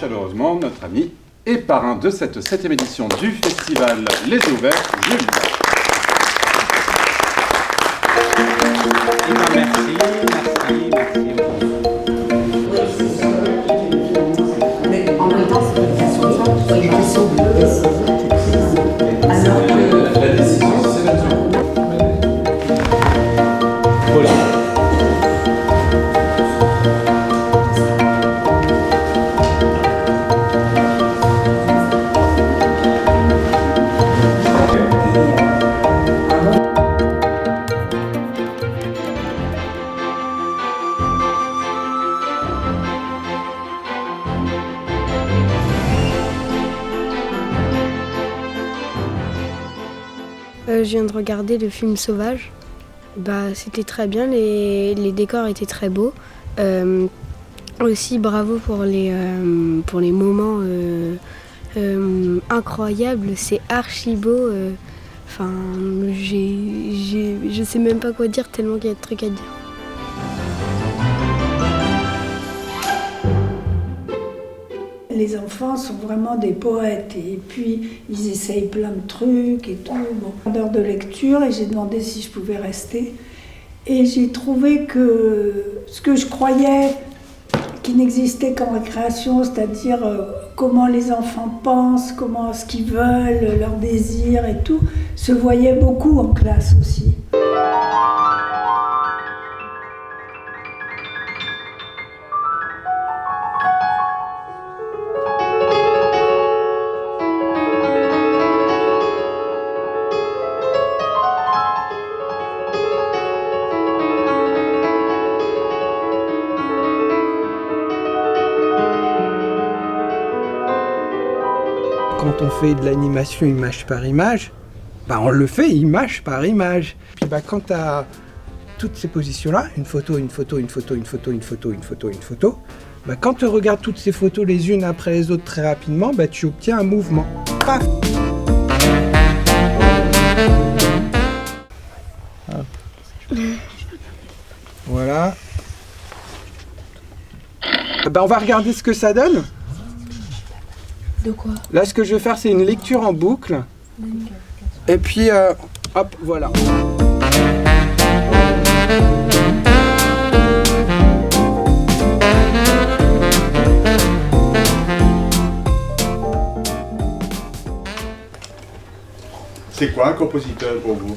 chaleureusement notre ami et parrain de cette 7e édition du festival Les Ouverts, Jules. Merci. Mais en même temps, c'est une question de ça. Une question de alors que la décision, c'est maintenant. Voilà. Je viens de regarder le film Sauvage. C'était très bien, les décors étaient très beaux. Aussi bravo pour les moments incroyables, c'est archi beau. Je sais même pas quoi dire tellement qu'il y a de trucs à dire. Les enfants sont vraiment des poètes et puis ils essayent plein de trucs et tout. Bon, heure de lecture et j'ai demandé si je pouvais rester. Et j'ai trouvé que ce que je croyais qui n'existait qu'en récréation, c'est-à-dire comment les enfants pensent, comment ce qu'ils veulent, leurs désirs et tout, se voyait beaucoup en classe aussi. Quand on fait de l'animation image par image, on le fait image par image. Puis quand tu as toutes ces positions-là, une photo, quand tu regardes toutes ces photos les unes après les autres très rapidement, tu obtiens un mouvement. Paf! Voilà. On va regarder ce que ça donne. De quoi? Là, ce que je vais faire, c'est une lecture en boucle. Et puis, hop, voilà. C'est quoi un compositeur pour vous?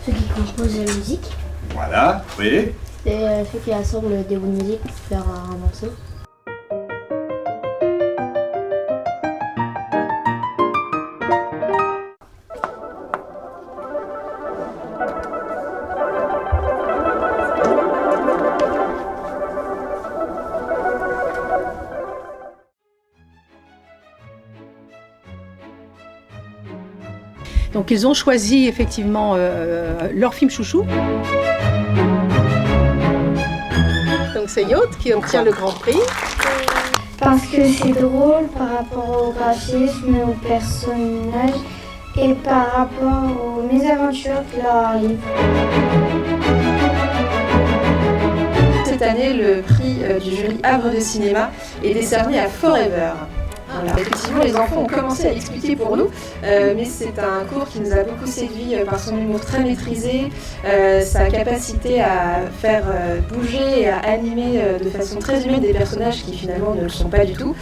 Ceux qui composent la musique, Voilà, oui. et ceux qui assemblent des bouts de musique pour faire un morceau. Donc ils ont choisi effectivement leur film chouchou. Donc c'est Yacht qui obtient le grand prix. Parce que c'est drôle par rapport au graphisme, aux personnages et par rapport aux mésaventures qui leur arrivent. Cette année, le prix du jury Havre de cinéma est décerné à Forever. Voilà. Effectivement, les enfants ont commencé à l'expliquer pour nous, mais c'est un cours qui nous a beaucoup séduit par son humour très maîtrisé, sa capacité à faire bouger et à animer de façon très humaine des personnages qui finalement ne le sont pas du tout.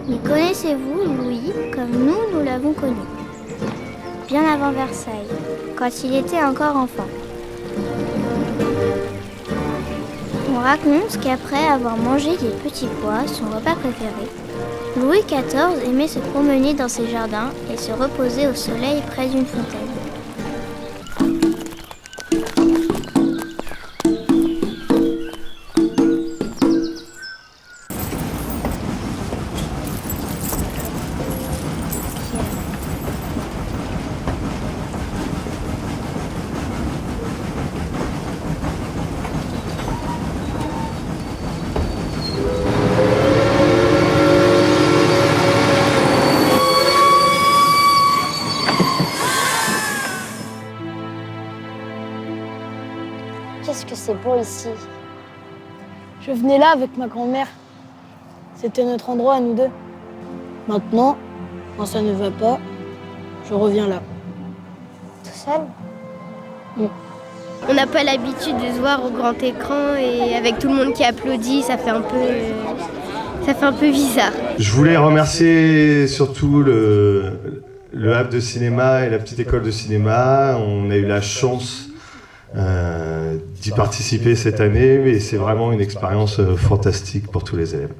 Mais connaissez-vous Louis comme nous l'avons connu? Bien avant Versailles, quand il était encore enfant. On raconte qu'après avoir mangé des petits pois, son repas préféré, Louis XIV aimait se promener dans ses jardins et se reposer au soleil près d'une fontaine. pas ici. Je venais là avec ma grand-mère. C'était notre endroit à nous deux. Maintenant, quand ça ne va pas, je reviens là. Tout seul? On n'a pas l'habitude de se voir au grand écran et avec tout le monde qui applaudit, ça fait un peu bizarre. Je voulais remercier surtout le Havre de cinéma et la petite école de cinéma. On a eu la chance d'y participer cette année et c'est vraiment une expérience fantastique pour tous les élèves.